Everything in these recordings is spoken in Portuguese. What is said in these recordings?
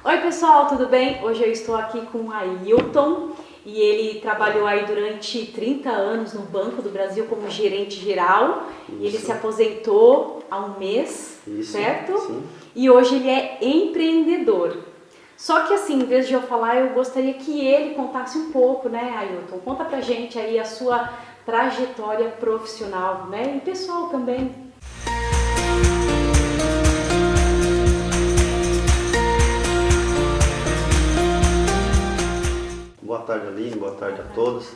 Oi pessoal, tudo bem? Hoje eu estou aqui com o Ailton e ele trabalhou aí durante 30 anos no Banco do Brasil como gerente geral. E ele se aposentou há um mês, certo? Sim. E hoje ele é empreendedor. Só que assim, em vez de eu falar, eu gostaria que ele contasse um pouco, né, Ailton? Conta pra gente aí a sua trajetória profissional, né, e pessoal também. Boa tarde, Aline, boa tarde a todos.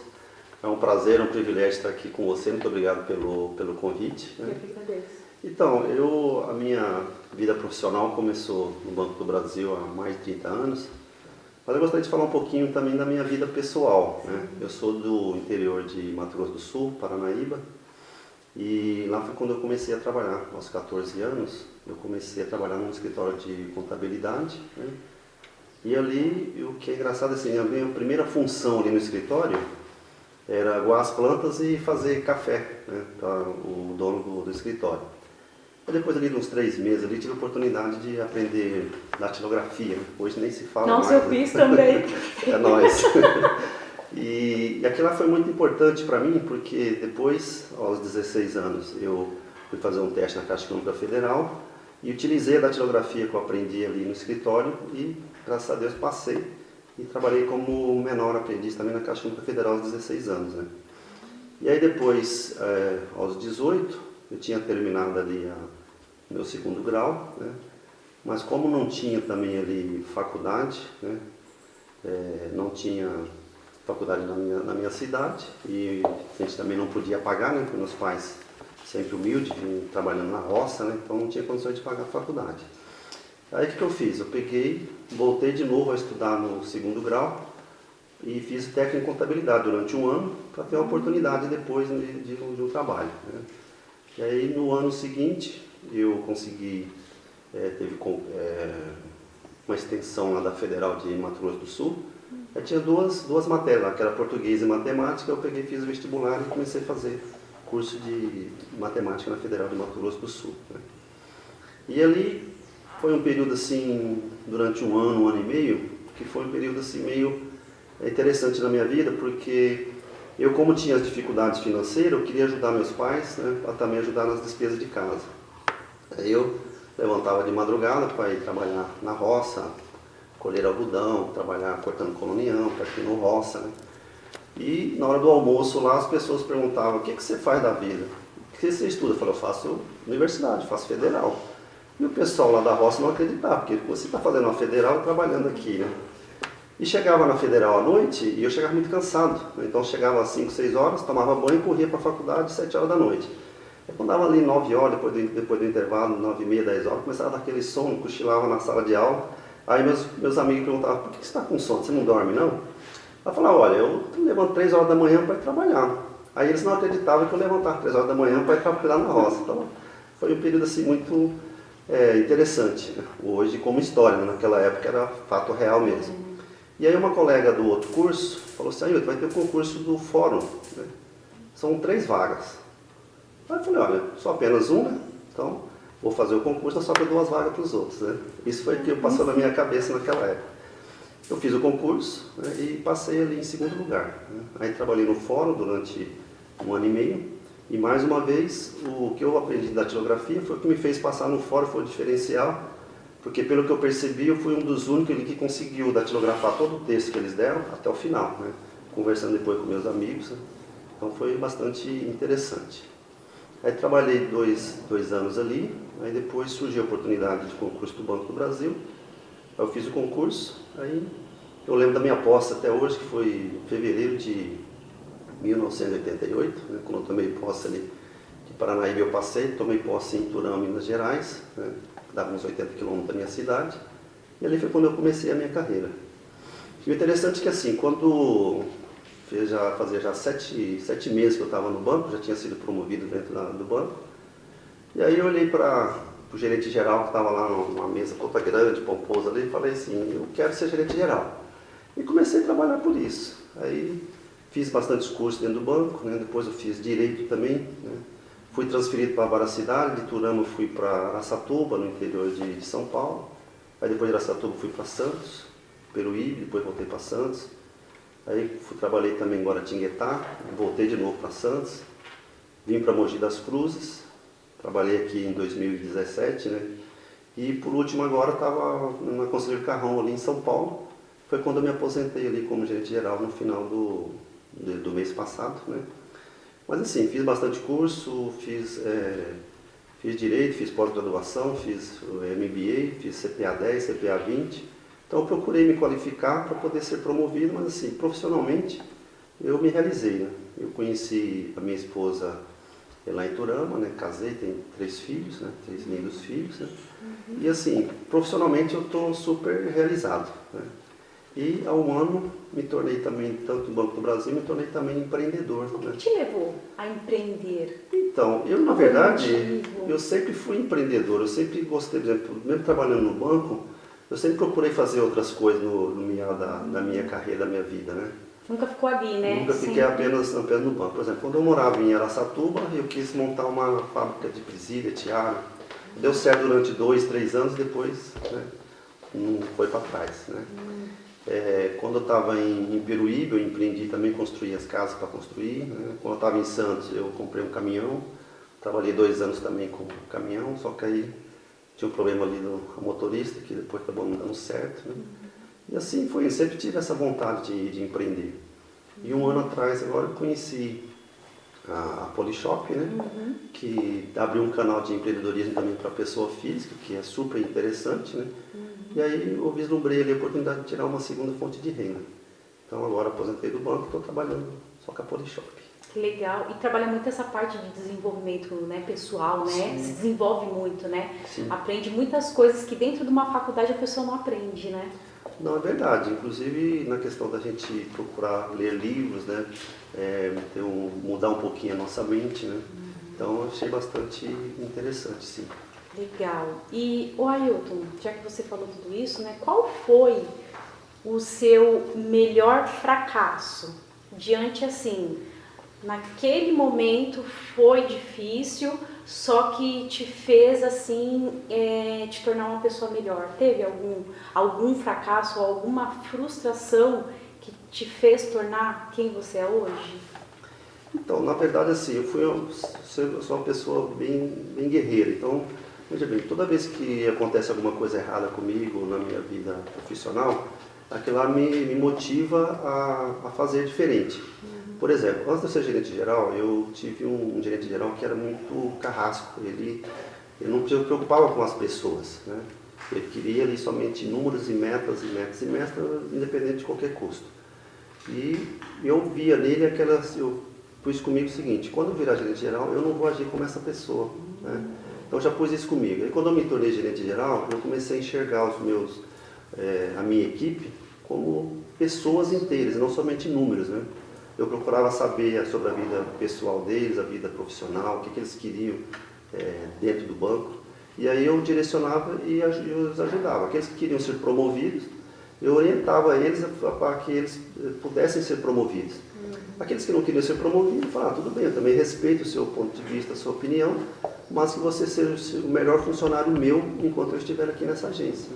É um prazer, um privilégio estar aqui com você. Muito obrigado pelo convite. Eu que agradeço. Então, a minha vida profissional começou no Banco do Brasil há mais de 30 anos, mas eu gostaria de falar um pouquinho também da minha vida pessoal, né? Eu sou do interior de Mato Grosso do Sul, Paranaíba, e lá foi quando eu comecei a trabalhar. Aos 14 anos, eu comecei a trabalhar num escritório de contabilidade, né? E ali, o que é engraçado, assim, a minha primeira função ali no escritório era aguar as plantas e fazer café, né, para o dono do escritório. E depois ali de uns 3 meses ali, tive a oportunidade de aprender datilografia. Hoje nem se fala Nossa, mais. eu fiz também. É nóis. E aquilo lá foi muito importante para mim, porque depois, aos 16 anos, eu fui fazer um teste na Caixa Econômica Federal e utilizei a datilografia que eu aprendi ali no escritório e, graças a Deus, passei e trabalhei como menor aprendiz também na Caixa Econômica Federal aos 16 anos, né? E aí depois, aos 18, eu tinha terminado ali meu segundo grau, né? Mas como não tinha também ali faculdade, né? Não tinha faculdade na minha cidade e a gente também não podia pagar, né? Porque meus pais sempre humildes, trabalhando na roça, né? Então não tinha condições de pagar a faculdade. Aí o que eu fiz? Eu voltei de novo a estudar no segundo grau e fiz técnico em contabilidade durante um ano para ter uma oportunidade depois de um trabalho, né? E aí no ano seguinte eu consegui, teve uma extensão lá da Federal de Mato Grosso do Sul. Eu tinha duas matérias lá, que era português e matemática. Eu peguei, fiz o vestibular e comecei a fazer curso de matemática na Federal de Mato Grosso do Sul, né? E ali foi um período assim, durante um ano e meio, que foi um período assim meio interessante na minha vida, porque eu, como tinha as dificuldades financeiras, eu queria ajudar meus pais, né, para também ajudar nas despesas de casa. Aí eu levantava de madrugada para ir trabalhar na roça, colher algodão, trabalhar cortando colonião, partindo roça, né? E na hora do almoço lá as pessoas perguntavam: o que você faz da vida? O que você estuda? Eu falei: eu faço universidade, faço federal. E o pessoal lá da roça não acreditava, porque você está fazendo uma federal trabalhando aqui, né? E chegava na federal à noite e eu chegava muito cansado, né? Então chegava às 5, 6 horas, tomava banho e corria para a faculdade às 7 horas da noite. Aí quando dava ali 9 horas, depois do intervalo, 9 e meia, 10 horas, começava a dar aquele sono, cochilava na sala de aula. Aí meus amigos perguntavam: por que você está com sono? Você não dorme não? Eu falava: olha, eu levanto 3 horas da manhã para ir trabalhar. Aí eles não acreditavam que eu levantava 3 horas da manhã para ir trabalhar na roça. Então foi um período assim muito interessante, né? Hoje como história, né? Naquela época era fato real mesmo. E aí uma colega do outro curso falou assim: Ailton, vai ter o concurso do fórum, né? São 3 vagas. Aí eu falei: olha, só apenas uma, então vou fazer o concurso, só para 2 vagas para os outros, né? Isso foi o que passou na minha cabeça naquela época. Eu fiz o concurso, né, e passei ali em segundo lugar, né? Aí trabalhei no fórum durante um ano e meio. E mais uma vez, o que eu aprendi de datilografia foi o que me fez passar no fórum, foi o diferencial, porque pelo que eu percebi, eu fui um dos únicos ali que conseguiu datilografar todo o texto que eles deram até o final, né? Conversando depois com meus amigos, né? Então foi bastante interessante. Aí trabalhei dois anos ali, aí depois surgiu a oportunidade de concurso do Banco do Brasil. Aí eu fiz o concurso, aí eu lembro da minha posse até hoje, que foi em fevereiro de 1988, né, quando eu tomei posse ali de Paranaíba. Eu tomei posse em Turama, Minas Gerais, né, que dava uns 80 quilômetros da minha cidade, e ali foi quando eu comecei a minha carreira. E o interessante é que assim, quando fazia já 7 meses que eu estava no banco, já tinha sido promovido dentro do banco, e aí eu olhei para o gerente geral que estava lá numa mesa toda grande, pomposa ali, e falei assim: eu quero ser gerente geral. E comecei a trabalhar por isso. Aí fiz bastantes cursos dentro do banco, né? Depois eu fiz direito também, né? Fui transferido para várias cidades, de Turama fui para Araçatuba, no interior de São Paulo. Aí depois de Araçatuba fui para Santos, Peruíbe, depois voltei para Santos. Aí trabalhei também em Guaratinguetá, voltei de novo para Santos. Vim para Mogi das Cruzes, trabalhei aqui em 2017, né? E por último agora estava na Conselheiro Carrão ali em São Paulo. Foi quando eu me aposentei ali como gerente geral no final do mês passado, né? Mas assim, fiz bastante curso, fiz Direito, fiz pós-graduação, fiz MBA, fiz CPA 10, CPA 20. Então eu procurei me qualificar para poder ser promovido, mas assim, profissionalmente eu me realizei, né? Eu conheci a minha esposa lá em Turama, né? Casei, tenho 3 filhos, né? 3 lindos filhos, né? E assim, profissionalmente eu estou super realizado, né? E há um ano me tornei também, tanto no Banco do Brasil, me tornei também empreendedor. O Né? que te levou a empreender? Então, eu na verdade, eu sempre fui empreendedor, eu sempre gostei, por exemplo, mesmo trabalhando no banco, eu sempre procurei fazer outras coisas no meio da minha carreira, da minha vida, né? Nunca ficou ali, né? Nunca fiquei apenas no banco. Por exemplo, quando eu morava em Araçatuba, eu quis montar uma fábrica de presilha, tiara. Deu certo durante 2, 3 anos, depois, né, não foi para trás, né? Quando eu estava em Peruíbe, eu empreendi também, construí as casas para construir. Né? Quando eu estava em Santos, eu comprei um caminhão. Trabalhei 2 anos também com caminhão, só que aí tinha um problema ali no motorista, que depois acabou não dando certo. Né? E assim foi, eu sempre tive essa vontade de empreender. E um ano atrás, agora, eu conheci a Polishop, né? Que abriu um canal de empreendedorismo também para pessoa física, que é super interessante, né? E aí eu vislumbrei ali a oportunidade de tirar uma segunda fonte de renda. Então agora aposentei do banco e estou trabalhando só com a Polishop. Que legal. E trabalha muito essa parte de desenvolvimento, né, pessoal, né? Sim. Se desenvolve muito, né? Sim. Aprende muitas coisas que dentro de uma faculdade a pessoa não aprende, né? Não, é verdade. Inclusive na questão da gente procurar ler livros, né? Mudar um pouquinho a nossa mente, né? Então eu achei bastante interessante, sim. Legal. E, Ailton, já que você falou tudo isso, né? Qual foi o seu melhor fracasso? Diante, assim, naquele momento foi difícil, só que te fez, assim, te tornar uma pessoa melhor. Teve algum fracasso, alguma frustração que te fez tornar quem você é hoje? Então, na verdade, assim, eu sou uma pessoa bem guerreira. Então, veja bem, toda vez que acontece alguma coisa errada comigo na minha vida profissional, aquilo lá me motiva a fazer diferente. Por exemplo, antes de eu ser gerente geral, eu tive um gerente geral que era muito carrasco. Ele não se preocupava com as pessoas, né? Ele queria ali somente números e metas, independente de qualquer custo. E eu via nele eu pus comigo o seguinte: quando eu virar gerente geral, eu não vou agir como essa pessoa, né? Então eu já pus isso comigo. E quando eu me tornei gerente geral, eu comecei a enxergar a minha equipe como pessoas inteiras, não somente números, né? Eu procurava saber sobre a vida pessoal deles, a vida profissional, o que eles queriam dentro do banco. E aí eu direcionava e os ajudava. Aqueles que queriam ser promovidos, eu orientava eles para que eles pudessem ser promovidos. Aqueles que não queriam ser promovidos, eu falava, tudo bem, eu também respeito o seu ponto de vista, a sua opinião, mas que você seja o melhor funcionário meu enquanto eu estiver aqui nessa agência.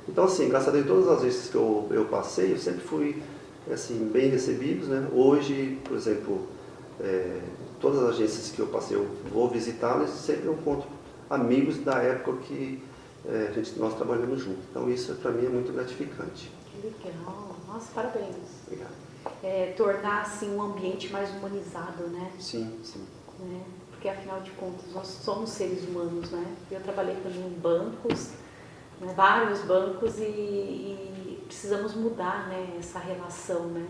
Então, assim, graças a Deus, todas as agências que eu passei, eu sempre fui assim, bem recebidos, né? Hoje, por exemplo, todas as agências que eu passei, eu vou visitá-las e sempre eu encontro amigos da época que nós trabalhamos juntos. Então, isso para mim é muito gratificante. Que legal. Nossa, parabéns. Obrigado. Tornar assim um ambiente mais humanizado, né? Sim, sim. Né? Porque afinal de contas nós somos seres humanos, né? Eu trabalhei também em bancos, né? Vários bancos e precisamos mudar, né? Essa relação, né?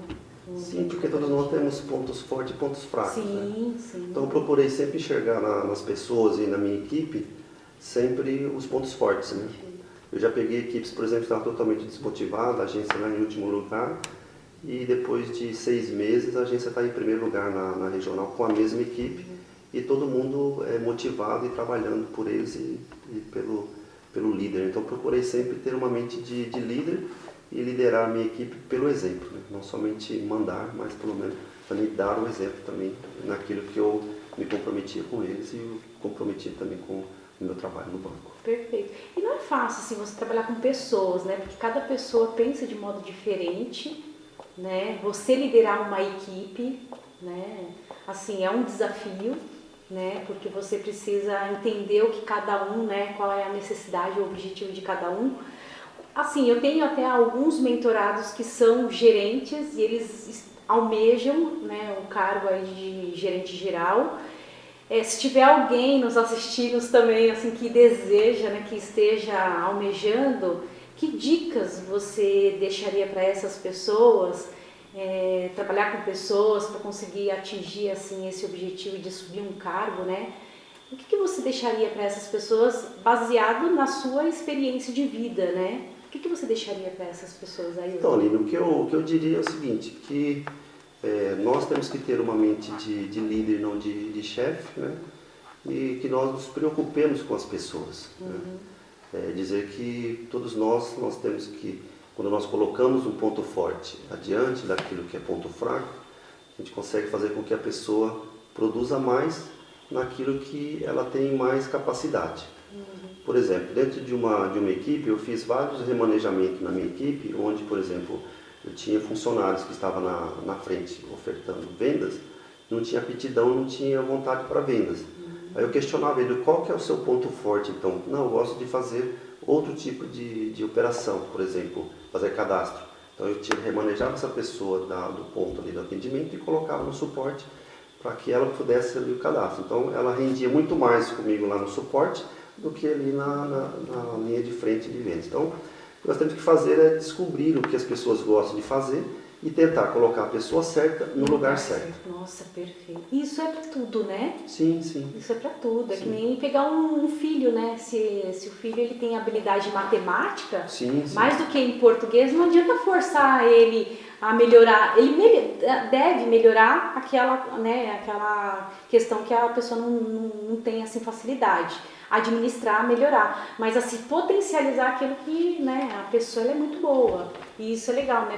Sim, porque todos nós temos pontos fortes e pontos fracos. Sim, né? sim. Então eu procurei sempre enxergar nas pessoas e na minha equipe sempre os pontos fortes, né? Eu já peguei equipes, por exemplo, que estavam totalmente desmotivadas, a agência lá em último lugar. E depois de 6 meses a agência está em primeiro lugar na regional com a mesma equipe e todo mundo é motivado e trabalhando por eles e pelo líder. Então procurei sempre ter uma mente de líder e liderar a minha equipe pelo exemplo, né? Não somente mandar, mas pelo menos também dar o exemplo também naquilo que eu me comprometia com eles e comprometia também com no meu trabalho no banco. Perfeito. E não é fácil assim, você trabalhar com pessoas, né? Porque cada pessoa pensa de modo diferente, né? Você liderar uma equipe, né? Assim, é um desafio, né? Porque você precisa entender o que cada um, né? Qual é a necessidade, o objetivo de cada um. Assim, eu tenho até alguns mentorados que são gerentes e eles almejam, né, o cargo aí de gerente geral. Se tiver alguém nos assistindo também, assim, que deseja, né, que esteja almejando, que dicas você deixaria para essas pessoas? Trabalhar com pessoas para conseguir atingir, assim, esse objetivo de subir um cargo, né? O que você deixaria para essas pessoas baseado na sua experiência de vida, né? O que você deixaria para essas pessoas aí? Então, Aline, o que eu diria é o seguinte, que nós temos que ter uma mente de líder, não de chefe, né? E que nós nos preocupemos com as pessoas. Né? Dizer que todos nós temos que, quando nós colocamos um ponto forte adiante daquilo que é ponto fraco, a gente consegue fazer com que a pessoa produza mais naquilo que ela tem mais capacidade. Por exemplo, dentro de uma equipe, eu fiz vários remanejamentos na minha equipe, onde, por exemplo, eu tinha funcionários que estavam na frente ofertando vendas, não tinha aptidão, não tinha vontade para vendas. Aí eu questionava ele, qual que é o seu ponto forte então? Não, eu gosto de fazer outro tipo de operação, por exemplo, fazer cadastro. Então eu remanejava essa pessoa do ponto ali do atendimento e colocava no suporte para que ela pudesse ali o cadastro. Então ela rendia muito mais comigo lá no suporte do que ali na linha de frente de vendas. Então, o que nós temos que fazer é descobrir o que as pessoas gostam de fazer e tentar colocar a pessoa certa no lugar certo. Nossa, perfeito. Isso é para tudo, né? Sim, sim. Isso é para tudo. É sim. Que nem pegar um filho, né? Se o filho ele tem habilidade em matemática, sim. mais do que em português, não adianta forçar ele a melhorar. Ele deve melhorar aquela, né, aquela questão que a pessoa não tem assim facilidade. Administrar, melhorar, mas assim potencializar aquilo que, né, a pessoa ela é muito boa. E isso é legal, né,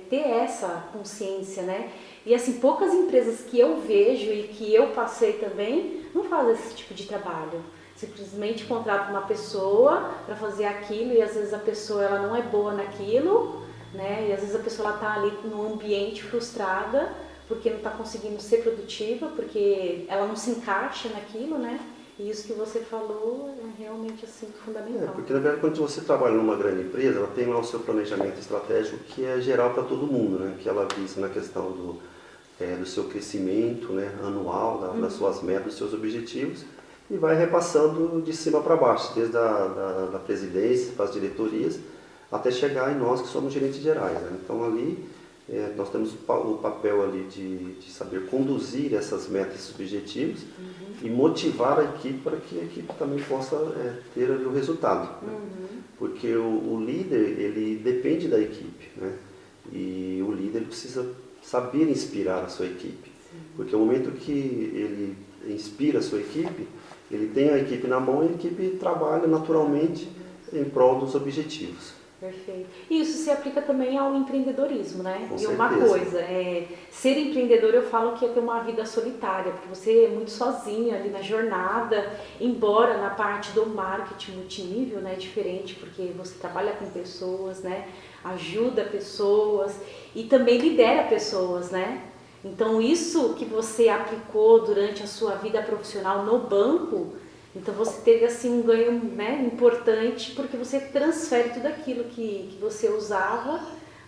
ter essa consciência, né? E assim, poucas empresas que eu vejo e que eu passei também não fazem esse tipo de trabalho. Simplesmente contrata uma pessoa para fazer aquilo e às vezes a pessoa ela não é boa naquilo, né? E às vezes a pessoa ela tá ali num ambiente frustrada porque não está conseguindo ser produtiva, porque ela não se encaixa naquilo, né? E isso que você falou é realmente assim, fundamental. Porque na verdade quando você trabalha numa grande empresa, ela tem lá o seu planejamento estratégico que é geral para todo mundo, né? Que ela visa na questão do seu crescimento, né? Anual, das suas metas, dos seus objetivos, e vai repassando de cima para baixo, desde da presidência para as diretorias, até chegar em nós que somos gerentes gerais. Né? Então ali nós temos o papel ali de saber conduzir essas metas, esses objetivos e motivar a equipe para que a equipe também possa ter ali o resultado. Né? Porque o líder, ele depende da equipe, né? E o líder precisa saber inspirar a sua equipe. Porque o momento que ele inspira a sua equipe, ele tem a equipe na mão e a equipe trabalha naturalmente em prol dos objetivos. Perfeito. E isso se aplica também ao empreendedorismo, né? Com e certeza. Uma coisa, ser empreendedor eu falo que é ter uma vida solitária, porque você é muito sozinho ali na jornada, embora na parte do marketing multinível, né, é diferente, porque você trabalha com pessoas, né, ajuda pessoas e também lidera pessoas, né? Então isso que você aplicou durante a sua vida profissional no banco, então você teve assim um ganho, né, importante, porque você transfere tudo aquilo que você usava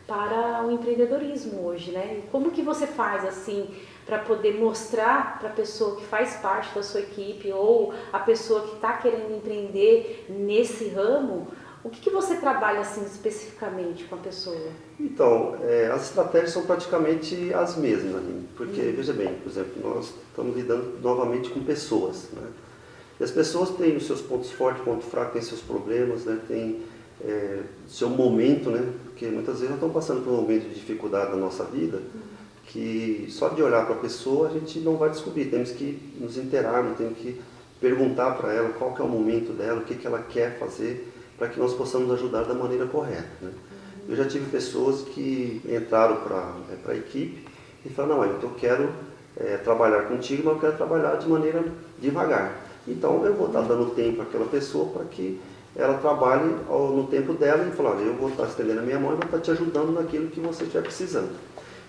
para o empreendedorismo hoje, né? E como que você faz assim para poder mostrar para a pessoa que faz parte da sua equipe ou a pessoa que está querendo empreender nesse ramo, o que você trabalha assim especificamente com a pessoa? Então, as estratégias são praticamente as mesmas, né? Porque, veja bem, por exemplo, nós estamos lidando novamente com pessoas, né? E as pessoas têm os seus pontos fortes, ponto fraco, têm seus problemas, né? Tem seu momento, né? Porque muitas vezes nós estamos passando por um momento de dificuldade na nossa vida, que só de olhar para a pessoa a gente não vai descobrir, temos que nos inteirar, temos que perguntar para ela qual que é o momento dela, o que que ela quer fazer, para que nós possamos ajudar da maneira correta, né? Eu já tive pessoas que entraram para a equipe e falaram, não, então eu quero trabalhar contigo, mas eu quero trabalhar de maneira devagar. Então eu vou estar dando tempo àquela pessoa para que ela trabalhe no tempo dela e falar, olha, eu vou estar estendendo a minha mão e vou estar te ajudando naquilo que você estiver precisando.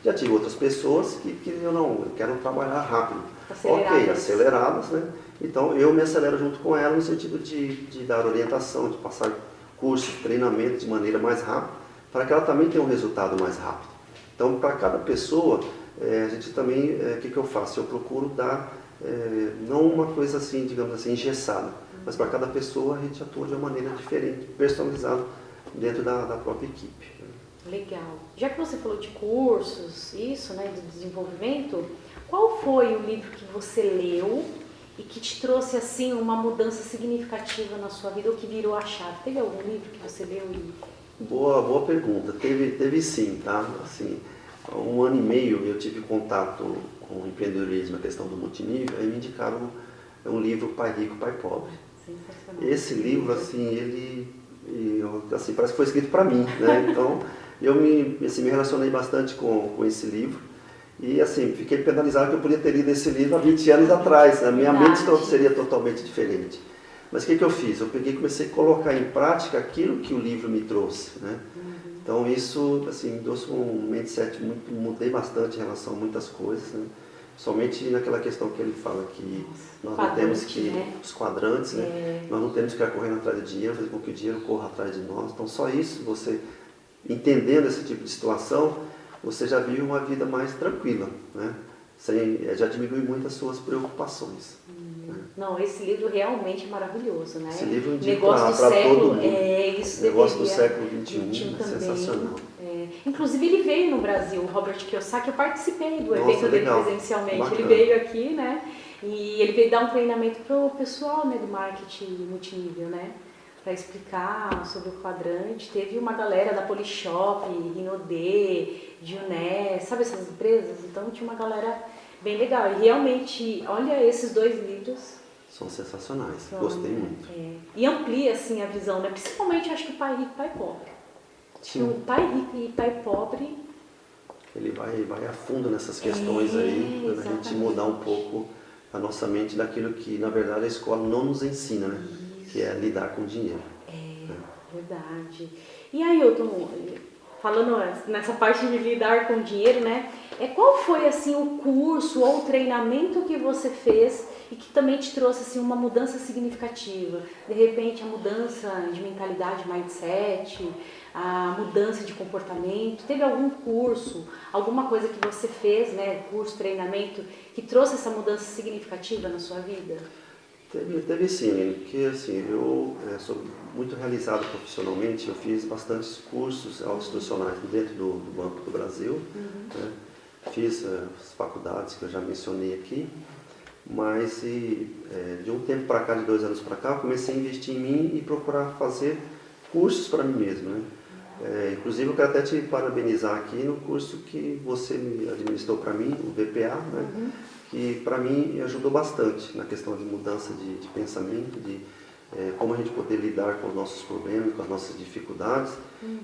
Já tive outras pessoas que eu quero trabalhar rápido. Ok, aceleradas, né? Então eu me acelero junto com ela no sentido de dar orientação, de passar cursos, treinamento de maneira mais rápida, para que ela também tenha um resultado mais rápido. Então, para cada pessoa, a gente também, o que eu faço? Eu procuro dar, não uma coisa assim, digamos assim, engessada, mas para cada pessoa a gente atua de uma maneira diferente, personalizada dentro da própria equipe. Legal. Já que você falou de cursos, isso, né, de desenvolvimento, qual foi o livro que você leu e que te trouxe assim uma mudança significativa na sua vida ou que virou a chave? Teve algum livro que você leu e... Boa pergunta. Teve sim, tá? Assim, há 1 ano e meio eu tive contato com o empreendedorismo, a questão do multinível, aí me indicaram um livro Pai Rico, Pai Pobre. Sensacional. Esse livro, assim, assim, parece que foi escrito para mim, né? Então, eu me relacionei bastante com esse livro e, assim, fiquei penalizado que eu podia ter lido esse livro há 20 anos atrás. A minha mente seria totalmente diferente. Mas o que eu fiz? Eu peguei e comecei a colocar em prática aquilo que o livro me trouxe, né? Então, isso, assim, me trouxe um mindset mudei bastante em relação a muitas coisas, né? Somente naquela questão que ele fala que nós não temos que, né? Os quadrantes, né? Nós não temos que ficar correndo atrás do dinheiro, fazer com que o dinheiro corra atrás de nós. Então, só isso, você entendendo esse tipo de situação, você já vive uma vida mais tranquila, né? Já diminui muito as suas preocupações. Não, esse livro realmente é maravilhoso, né? Esse livro Negócio do para século, todo mundo. Isso Negócio do deveria... século XXI, é sensacional. Inclusive ele veio no Brasil, o Robert Kiyosaki, eu participei do evento dele legal. presencialmente. Bacana. Ele veio aqui, né? E ele veio dar um treinamento pro pessoal, né, do marketing multinível, né? Para explicar sobre o quadrante. Teve uma galera da Polishop, Rinode, Juné, sabe essas empresas? Então tinha uma galera bem legal. E realmente, olha esses 2 livros. São sensacionais, gostei muito. E amplia assim a visão, né? Principalmente acho que Pai Rico e Pai Pobre. Sim. O Pai Rico e Pai Pobre... Ele vai a fundo nessas questões aí, para a gente mudar um pouco a nossa mente daquilo que, na verdade, a escola não nos ensina, né? Que é lidar com dinheiro. Verdade. E aí, Ailton, falando nessa parte de lidar com dinheiro, né? Qual foi assim o curso ou o treinamento que você fez e que também te trouxe assim uma mudança significativa? De repente a mudança de mentalidade, mindset, a mudança de comportamento. Teve algum curso, alguma coisa que você fez, né? Curso, treinamento, que trouxe essa mudança significativa na sua vida? Teve sim, porque assim, eu sou muito realizado profissionalmente, eu fiz bastantes cursos autoinstrucionais dentro do Banco do Brasil, né? Fiz as faculdades que eu já mencionei aqui, mas de um tempo para cá, de 2 anos para cá, eu comecei a investir em mim e procurar fazer cursos para mim mesmo, né? Inclusive eu quero até te parabenizar aqui no curso que você me administrou para mim, o VPA, né? Que para mim ajudou bastante na questão de mudança de pensamento, de como a gente poder lidar com os nossos problemas, com as nossas dificuldades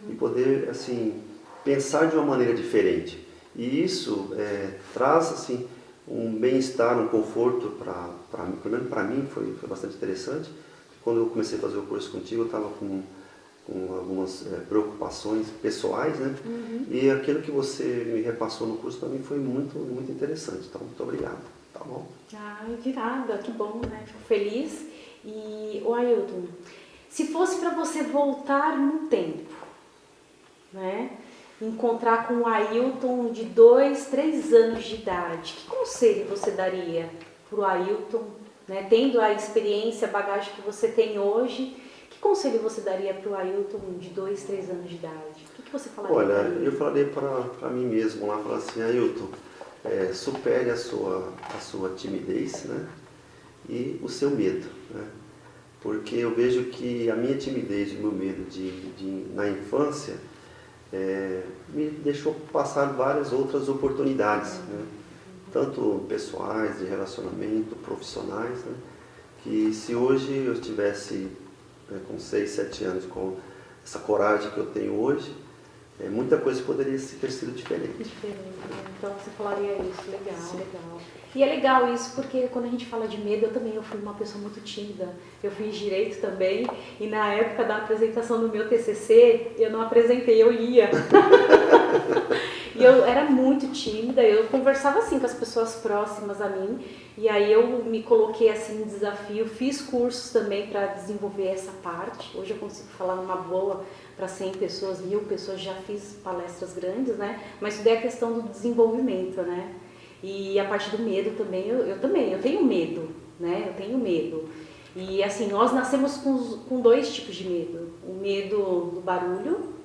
e poder assim pensar de uma maneira diferente. E isso traz assim um bem-estar, um conforto pelo menos para mim foi bastante interessante. Quando eu comecei a fazer o curso contigo, eu estava com algumas preocupações pessoais, né? E aquilo que você me repassou no curso para mim foi muito, muito interessante. Então, muito obrigado. Tá bom? De nada, que bom, né? Fico feliz. E, Ailton, se fosse para você voltar no tempo, né? Encontrar com o Ailton de 2, 3 anos de idade, que conselho você daria para o Ailton, né? Tendo a experiência, a bagagem que você tem hoje? Que conselho você daria para o Ailton de 2, 3 anos de idade? O que você falaria? Olha, eu falaria para mim mesmo lá, falar assim, Ailton, supere a sua timidez, né? E o seu medo, né? Porque eu vejo que a minha timidez e o meu medo na infância me deixou passar várias outras oportunidades, né? Tanto pessoais, de relacionamento, profissionais, né? Que se hoje eu estivesse com 6, 7 anos com essa coragem que eu tenho hoje, muita coisa poderia ter sido diferente. Diferente, né? Então você falaria isso, legal, legal. E é legal isso porque quando a gente fala de medo, eu fui uma pessoa muito tímida. Eu fiz direito também e na época da apresentação do meu TCC, eu não apresentei, eu lia. E eu era muito tímida, eu conversava assim com as pessoas próximas a mim. E aí eu me coloquei assim em desafio, fiz cursos também para desenvolver essa parte. Hoje eu consigo falar numa boa para 100 pessoas, 1000 pessoas, já fiz palestras grandes, né? Mas isso daí é a questão do desenvolvimento, né? E a parte do medo também, eu tenho medo, né? Eu tenho medo. E assim, nós nascemos com dois tipos de medo. O medo do barulho,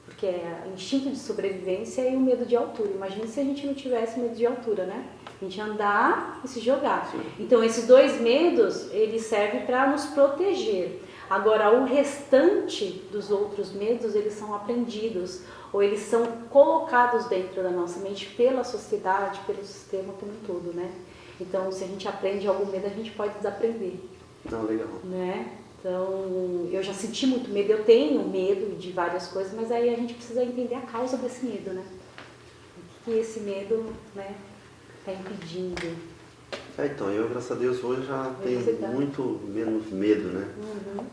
porque é instinto de sobrevivência, e o medo de altura. Imagina se a gente não tivesse medo de altura, né? A gente andar e se jogar. Sim. Então esses dois medos, eles servem para nos proteger. Agora, o restante dos outros medos, eles são aprendidos, ou eles são colocados dentro da nossa mente pela sociedade, pelo sistema como um todo, né? Então, se a gente aprende algum medo, a gente pode desaprender. Não, legal. Né? Então, eu já senti muito medo, eu tenho medo de várias coisas, mas aí a gente precisa entender a causa desse medo, né? O que esse medo, né, está impedindo. Então, eu, graças a Deus, hoje já tenho muito menos medo, né?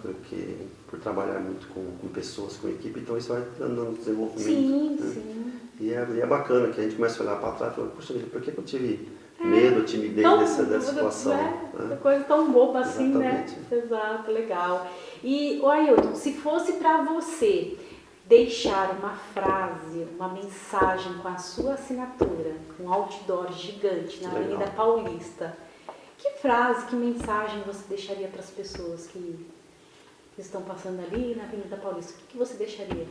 Porque por trabalhar muito com pessoas, com equipe, então isso vai dando desenvolvimento. Sim, né? sim. E é bacana que a gente começa a olhar para trás e fala, poxa vida, por que eu tive medo, timidez dessa situação? Né? Coisa tão boba assim, exatamente. Né? Exato, legal. E, Ailton, se fosse para você deixar uma frase, uma mensagem com a sua assinatura, um outdoor gigante na Avenida Paulista, que frase, que mensagem você deixaria para as pessoas que estão passando ali na Avenida Paulista? O que você deixaria?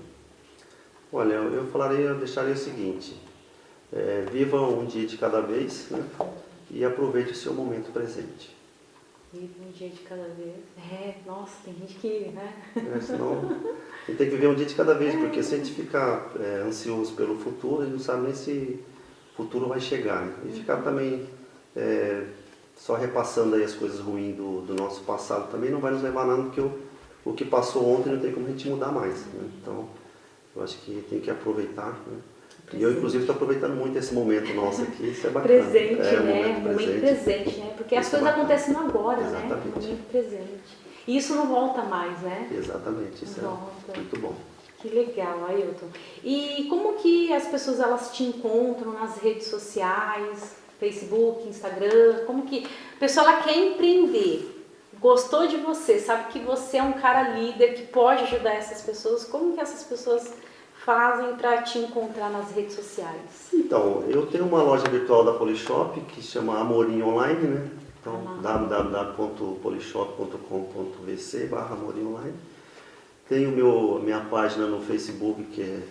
Olha, eu deixaria o seguinte, viva um dia de cada vez, né? E aproveite o seu momento presente. Viva um dia de cada vez. Nossa, tem gente que, né? Senão, a gente tem que viver um dia de cada vez, porque se a gente ficar ansioso pelo futuro, a gente não sabe nem se o futuro vai chegar. Né? E ficar também só repassando aí as coisas ruins do nosso passado também não vai nos levar a nada, porque o que passou ontem não tem como a gente mudar mais. Né? Então, eu acho que tem que aproveitar. Né? E eu, inclusive, estou aproveitando muito esse momento nosso aqui, isso é bacana. Presente, né? Momento presente, né? Porque as coisas acontecem agora, exatamente. Né? Momento presente. E isso não volta mais, né? Exatamente, isso volta. É muito bom. Que legal, Ailton. E como que as pessoas elas te encontram nas redes sociais, Facebook, Instagram? Como que a pessoa ela quer empreender? Gostou de você, sabe que você é um cara líder que pode ajudar essas pessoas? Como que essas pessoas fazem para te encontrar nas redes sociais? Então, eu tenho uma loja virtual da Polishop que chama Amorim Online, né? Então, www.polishop.com.vc/amorim-online. Tenho minha página no Facebook que é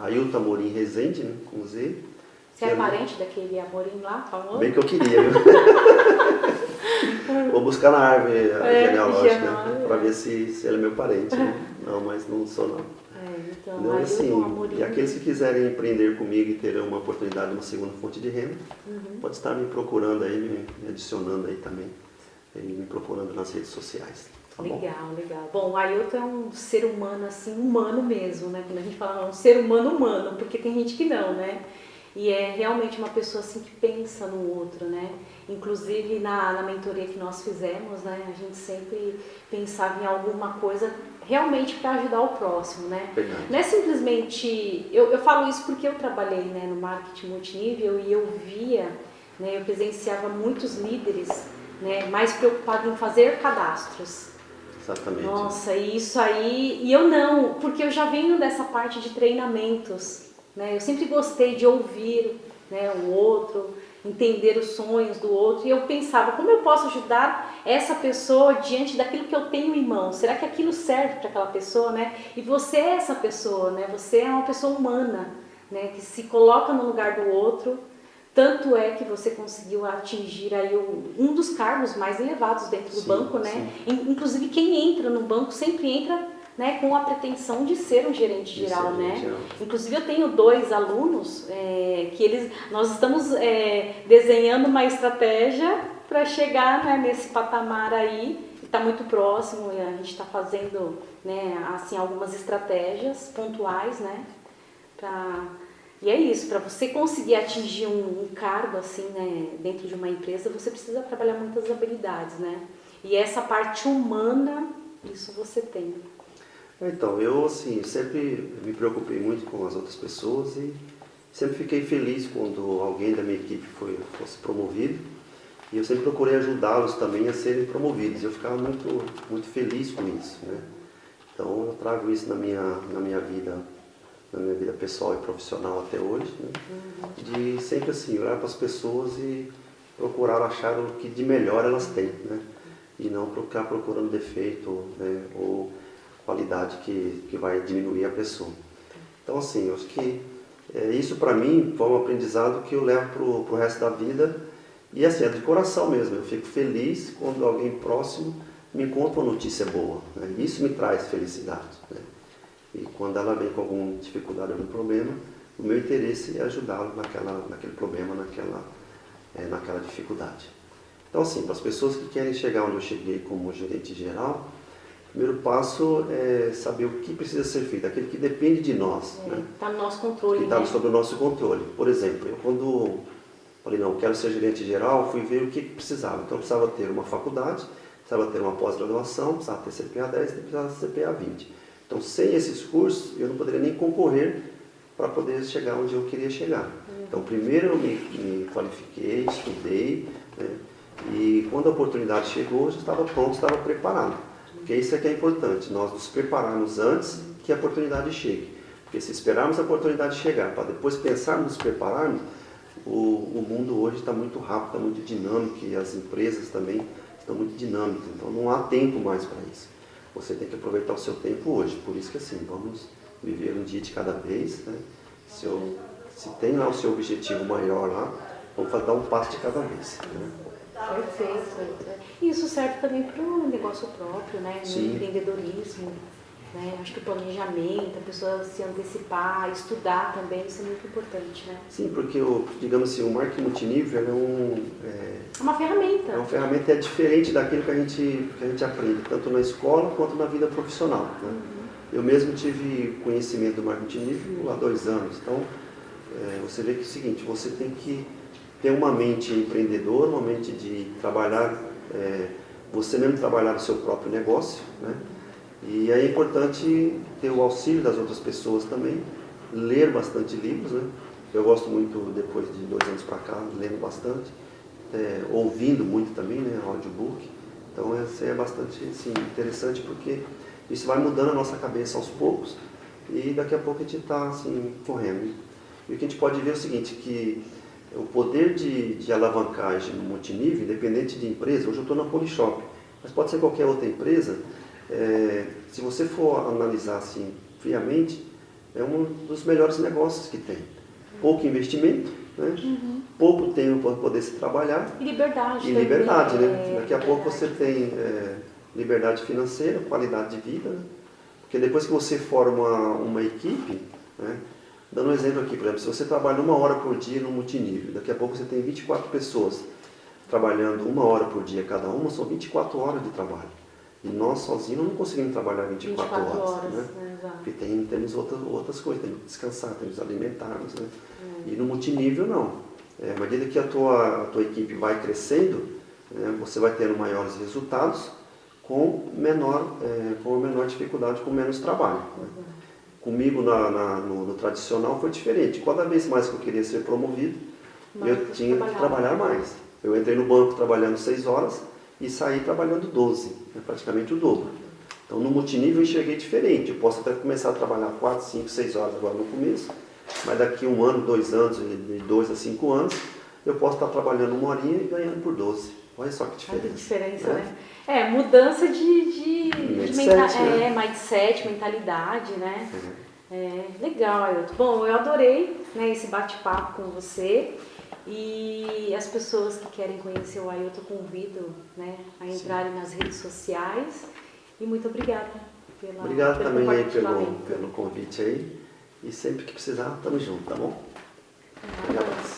Ailton Amorim Rezende, né? Com Z. Você é parente daquele Amorim lá, famoso? Bem que eu queria, viu? Vou buscar na árvore genealógica, né? Para ver se ele é meu parente. Né? Não, mas não sou não. Então, não, assim, e aqueles que quiserem empreender comigo e terem uma oportunidade, uma segunda fonte de renda, pode estar me procurando aí, me adicionando aí também, e me procurando nas redes sociais. Tá legal, bom? Legal. Bom, o Ailton é um ser humano, assim, humano mesmo, né? Quando a gente fala um ser humano, porque tem gente que não, né? E é realmente uma pessoa assim que pensa no outro, né? Inclusive na mentoria que nós fizemos, né? A gente sempre pensava em alguma coisa realmente para ajudar o próximo, né? Verdade. Não é simplesmente... Eu falo isso porque eu trabalhei, né, no marketing multinível e eu via, né, eu presenciava muitos líderes, né, mais preocupados em fazer cadastros. Exatamente. Nossa, isso aí... E eu não, porque eu já venho dessa parte de treinamentos, né? Eu sempre gostei de ouvir, né, o outro, entender os sonhos do outro. E eu pensava, como eu posso ajudar essa pessoa diante daquilo que eu tenho em mãos? Será que aquilo serve para aquela pessoa, né? E você é essa pessoa, né? Você é uma pessoa humana, né? Que se coloca no lugar do outro. Tanto é que você conseguiu atingir aí um dos cargos mais elevados dentro do banco, né? Inclusive quem entra no banco sempre entra, né, com a pretensão de ser um gerente geral, né? Inclusive eu tenho 2 alunos que nós estamos desenhando uma estratégia para chegar, né, nesse patamar aí, que está muito próximo, e a gente está fazendo, né, assim, algumas estratégias pontuais, né? E é isso, para você conseguir atingir um cargo assim, né, dentro de uma empresa, você precisa trabalhar muitas habilidades, né? E essa parte humana, isso você tem. Então, eu assim, sempre me preocupei muito com as outras pessoas e sempre fiquei feliz quando alguém da minha equipe fosse promovido. E eu sempre procurei ajudá-los também a serem promovidos. Eu ficava muito feliz com isso, né? Então, eu trago isso na minha vida pessoal e profissional até hoje, né? De sempre assim, olhar para as pessoas e procurar achar o que de melhor elas têm, né? E não ficar procurando defeito, né? Ou qualidade que vai diminuir a pessoa. Então, assim, eu acho que isso para mim foi um aprendizado que eu levo para o resto da vida. E assim, é de coração mesmo, eu fico feliz quando alguém próximo me conta uma notícia boa, né? Isso me traz felicidade, né? E quando ela vem com alguma dificuldade, algum problema, o meu interesse é ajudá-lo naquele problema, naquela dificuldade. Então assim, para as pessoas que querem chegar onde eu cheguei como gerente geral, o primeiro passo é saber o que precisa ser feito, aquilo que depende de nós. Está no nosso controle, que está né? sob o nosso controle. Por exemplo, eu quando falei, não, quero ser gerente geral, fui ver o que precisava. Então, eu precisava ter uma faculdade, precisava ter uma pós-graduação, precisava ter CPA 10 e precisava ter CPA 20. Então, sem esses cursos, eu não poderia nem concorrer para poder chegar onde eu queria chegar. Então, primeiro eu me qualifiquei, estudei, né? E quando a oportunidade chegou, eu já estava pronto, estava preparado. Porque isso é que é importante, nós nos prepararmos antes que a oportunidade chegue. Porque se esperarmos a oportunidade chegar, para depois pensarmos nos prepararmos, o mundo hoje está muito rápido, está muito dinâmico e as empresas também estão muito dinâmicas. Então não há tempo mais para isso. Você tem que aproveitar o seu tempo hoje. Por isso que assim, vamos viver um dia de cada vez, né? Se tem lá o seu objetivo maior lá, vamos dar um passo de cada vez, né? Perfeito. Isso serve também para o negócio próprio, né? No Sim. empreendedorismo, né? Acho que o planejamento, a pessoa se antecipar, estudar também, isso é muito importante, né? Sim, porque, digamos assim, o marketing multinível É uma ferramenta. é uma ferramenta diferente daquilo que a gente aprende, tanto na escola quanto na vida profissional, né? Eu mesmo tive conhecimento do marketing multinível há 2 anos, então você vê que é o seguinte, você tem que ter uma mente empreendedora, uma mente de trabalhar, você mesmo trabalhar o seu próprio negócio, né? E é importante ter o auxílio das outras pessoas também, ler bastante livros, né? Eu gosto muito, depois de 2 anos para cá, lendo bastante, ouvindo muito também, né? Audiobook. Então isso é bastante assim, interessante porque isso vai mudando a nossa cabeça aos poucos e daqui a pouco a gente está assim, correndo. E o que a gente pode ver é o seguinte, que o poder de alavancagem no multinível, independente de empresa, hoje eu estou na Polishop, mas pode ser qualquer outra empresa, se você for analisar assim, friamente, é um dos melhores negócios que tem. Pouco investimento, né? Pouco tempo para poder se trabalhar. E liberdade. E também, liberdade, né? Daqui a pouco liberdade. você tem liberdade financeira, qualidade de vida, né? Porque depois que você forma uma equipe, né? Dando um exemplo aqui, por exemplo, se você trabalha 1 hora por dia no multinível, daqui a pouco você tem 24 pessoas trabalhando 1 hora por dia cada uma, são 24 horas de trabalho. E nós sozinhos não conseguimos trabalhar 24 horas, né? Exato. Porque temos outras coisas, temos que descansar, temos que alimentarmos, né? E no multinível não. À medida que a tua equipe vai crescendo, você vai tendo maiores resultados com menor dificuldade, com menos trabalho, né? Comigo no tradicional foi diferente. Cada vez mais que eu queria ser promovido, eu tinha que trabalhar mais. Eu entrei no banco trabalhando 6 horas e saí trabalhando 12, praticamente o dobro. Então no multinível eu enxerguei diferente. Eu posso até começar a trabalhar 4, 5, 6 horas agora no começo, mas daqui 1 ano, 2 anos, de 2 a 5 anos, eu posso estar trabalhando 1 horinha e ganhando por 12. Olha só que diferença. Olha que diferença, né? Mudança de mindset, mentalidade, né? Legal, Ailton. Bom, eu adorei, né, esse bate-papo com você. E as pessoas que querem conhecer o Ailton, convido, né, a entrarem nas redes sociais. E muito obrigada Obrigado pelo também aí compartilhamento. pelo convite aí. E sempre que precisar, estamos juntos, tá bom? Obrigado.